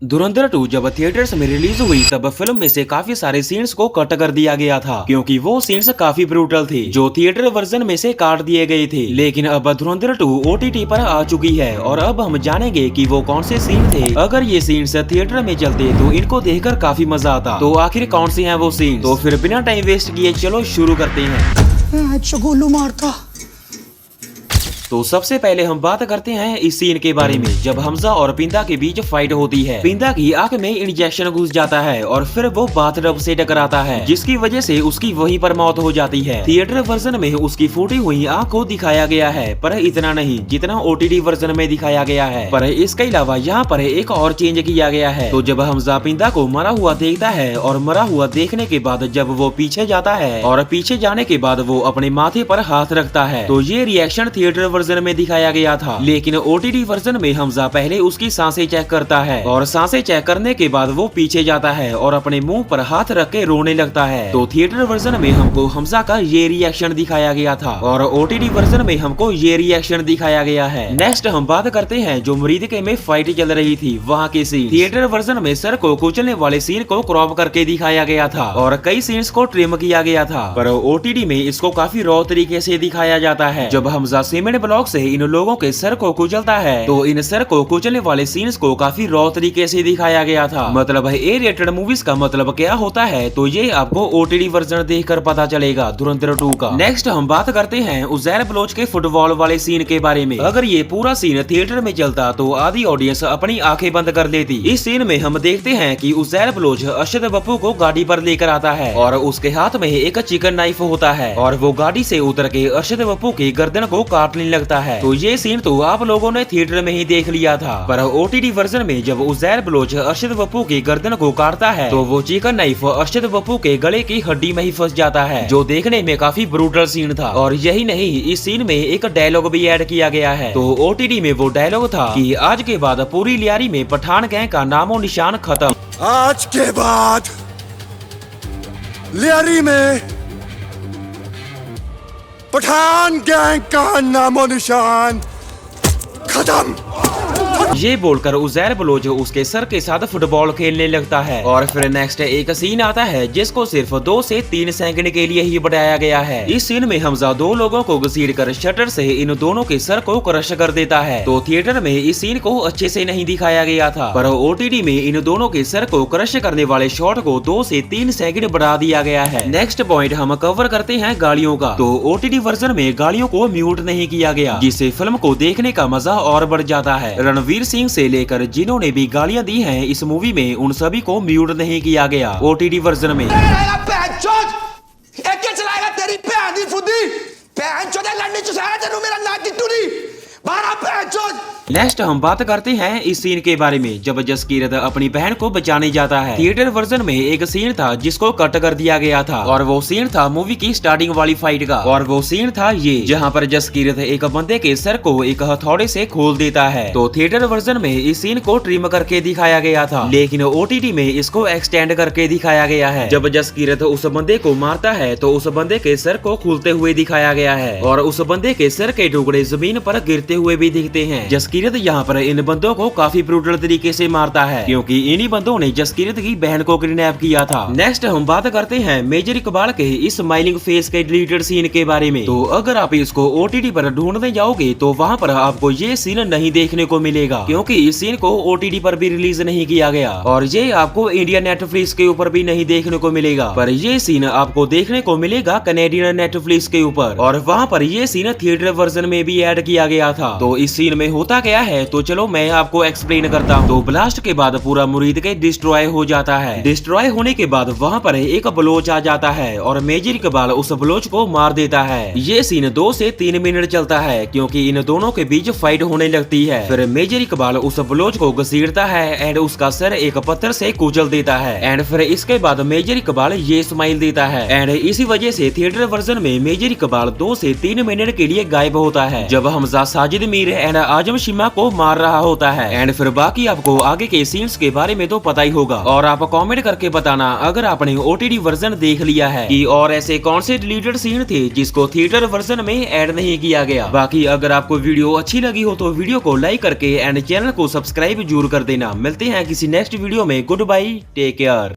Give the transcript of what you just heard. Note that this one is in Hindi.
धुरंधर 2 जब थिएटर्स में रिलीज हुई तब फिल्म में से काफी सारे सीन्स को कट कर दिया गया था क्योंकि वो सीन्स काफी ब्रूटल थे जो थिएटर वर्जन में से काट दिए गए थे। लेकिन अब धुरंधर 2 OTT पर आ चुकी है और अब हम जानेंगे कि वो कौन से सीन थे। अगर ये सीन्स थिएटर में चलते तो इनको देखकर काफी मजा आता। तो आखिर कौन से हैं वो सीन, तो फिर बिना टाइम वेस्ट किए चलो शुरू करते हैं। गोलू मारता। तो सबसे पहले हम बात करते हैं इस सीन के बारे में जब हमजा और पिंदा के बीच फाइट होती है। पिंदा की आंख में इंजेक्शन घुस जाता है और फिर वो बाथटब से टकराता है जिसकी वजह से उसकी वहीं पर मौत हो जाती है। थिएटर वर्जन में उसकी फूटी हुई आंख को दिखाया गया है पर इतना नहीं जितना OTT वर्जन में दिखाया गया है। पर इसके अलावा यहाँ पर एक और चेंज किया गया है। तो जब हमजा पिंदा को मरा हुआ देखता है और मरा हुआ देखने के बाद जब वो पीछे जाता है और पीछे जाने के बाद वो अपने माथे पर हाथ रखता है तो ये रिएक्शन थिएटर वर्जन में दिखाया गया था। लेकिन OTT वर्जन में हमजा पहले उसकी सांसें चेक करता है और सांसें चेक करने के बाद वो पीछे जाता है और अपने मुंह पर हाथ रख के रोने लगता है। तो थिएटर वर्जन में हमको हमजा का ये रिएक्शन दिखाया गया था और OTT वर्जन में हमको ये रिएक्शन दिखाया गया है। नेक्स्ट हम बात करते हैं जो मरीदके में फाइट चल रही थी वहाँ के सीन। थिएटर वर्जन में सर को कुचलने वाले सीन को क्रॉप करके दिखाया गया था और कई सीन्स को ट्रिम किया गया था पर OTT में इसको काफी रॉ तरीके से दिखाया जाता है। जब हमजा सीमेंट ब्लॉक से इन लोगों के सर को कुचलता है तो इन सर को कुचलने वाले सीन्स को काफी रॉ तरीके से दिखाया गया था। मतलब A रेटेड मूवीज का मतलब क्या होता है तो ये आपको OTT वर्जन देखकर पता चलेगा धुरंधर 2 का। नेक्स्ट हम बात करते हैं उज़ैर बलोच के फुटबॉल वाले सीन के बारे में। अगर ये पूरा सीन थिएटर में चलता तो आधी ऑडियंस अपनी आंखें बंद कर लेती। इस सीन में हम देखते हैं कि उज़ैर बलोच अरशद बप्पू को गाड़ी पर लेकर आता है और उसके हाथ में एक चिकन नाइफ होता है और वो गाड़ी से उतर के अरशद बप्पू की गर्दन को काटने लगता है। तो ये सीन तो आप लोगों ने थिएटर में ही देख लिया था पर OTT वर्जन में जब उज़ैर बलोच अरशद बप्पू की गर्दन को काटता है तो वो चिकन नाइफ अरशद बप्पू के गले की हड्डी में ही फंस जाता है जो देखने में काफी ब्रूटल सीन था। और यही नहीं इस सीन में एक डायलॉग भी ऐड किया गया है। तो OTT में वो डायलॉग था कि आज के बाद पूरी लियारी में पठान गैंग का नामो निशान खत्म। आज के बाद लियारी में पठान गैंग का नामो निशान खत्म। ये बोलकर उज़ैर बलोच उसके सर के साथ फुटबॉल खेलने लगता है और फिर नेक्स्ट एक सीन आता है जिसको सिर्फ 2 से 3 सेकंड के लिए ही बनाया गया है। इस सीन में हमजा 2 लोगों को घसीटकर शटर से इन दोनों के सर को क्रश कर देता है। तो थिएटर में इस सीन को अच्छे से नहीं दिखाया गया था पर OTT में इन दोनों के सर को क्रश करने वाले शॉट को 2 से 3 सेकंड बढ़ा दिया गया है। नेक्स्ट पॉइंट हम कवर करते हैं गालियों का। तो OTT वर्जन में गालियों को म्यूट नहीं किया गया जिससे फिल्म को देखने का मजा और बढ़ जाता है। रणवीर सिंह से लेकर जिन्होंने भी गालियां दी हैं इस मूवी में उन सभी को म्यूट नहीं किया गया OTT वर्जन में। चलाएगा तेरी भैन दी फुद्दी भैन चोदे लड़नी चुसाया तेनू मेरा नाक की टूरी बारा भैन चोद। नेक्स्ट हम बात करते हैं इस सीन के बारे में जब जसकीरत अपनी बहन को बचाने जाता है। थिएटर वर्जन में एक सीन था जिसको कट कर दिया गया था और वो सीन था मूवी की स्टार्टिंग वाली फाइट का और वो सीन था ये जहां पर जसकीरत एक बंदे के सर को एक हथौड़े से खोल देता है। तो थिएटर वर्जन में इस सीन को ट्रिम करके दिखाया गया था लेकिन OTT में इसको एक्सटेंड करके दिखाया गया है। जब जसकीरत उस बंदे को मारता है तो उस बंदे के सर को खुलते हुए दिखाया गया है और उस बंदे के सर के टुकड़े जमीन पर गिरते हुए भी दिखते हैं। जसकीरत यहाँ पर इन बंदों को काफी ब्रूटल तरीके से मारता है क्योंकि इन्हीं बंदों ने जसकीरत की बहन को किडनैप किया था। नेक्स्ट हम बात करते हैं मेजर इकबाल के इस स्माइलिंग फेस के डिलीटेड सीन के बारे में। तो अगर आप इसको OTT पर ढूंढने जाओगे तो वहाँ पर आपको ये सीन नहीं देखने को मिलेगा क्योंकि इस सीन को OTT पर भी रिलीज नहीं किया गया और ये आपको इंडिया नेटफ्लिक्स के ऊपर भी नहीं देखने को मिलेगा पर ये सीन आपको देखने को मिलेगा कनेडियन नेटफ्लिक्स के ऊपर और वहाँ पर ये सीन थिएटर वर्जन में भी ऐड किया गया था। तो इस सीन में होता क्या है तो चलो मैं आपको एक्सप्लेन करता हूँ। तो ब्लास्ट के बाद पूरा मुरीदके डिस्ट्रॉय हो जाता है। डिस्ट्रॉय होने के बाद वहाँ पर एक बलोच आ जाता है और मेजर इकबाल उस बलोच को मार देता है। ये सीन 2 से 3 मिनट चलता है क्योंकि इन दोनों के बीच फाइट होने लगती है। फिर मेजर इकबाल उस बलोच को घसीटता है एंड उसका सर एक पत्थर से कुचल देता है एंड फिर इसके बाद मेजर इकबाल ये स्माइल देता है एंड इसी वजह से थिएटर वर्जन में मेजर इकबाल 2 से 3 मिनट के लिए गायब होता है। जब Hamza Sajid Mir and Azam Hiroshima को मार रहा होता है। एंड फिर बाकी आपको आगे के सीन्स के बारे में तो पता ही होगा, और आप कमेंट करके बताना अगर आपने OTT वर्जन देख लिया है कि और ऐसे कौन से डिलीटेड सीन थे जिसको थिएटर वर्जन में ऐड नहीं किया गया। बाकी अगर आपको वीडियो अच्छी लगी हो तो वीडियो को लाइक करके एंड चैनल को सब्सक्राइब जरूर कर देना। मिलते हैं किसी नेक्स्ट वीडियो में। Good bye, take care.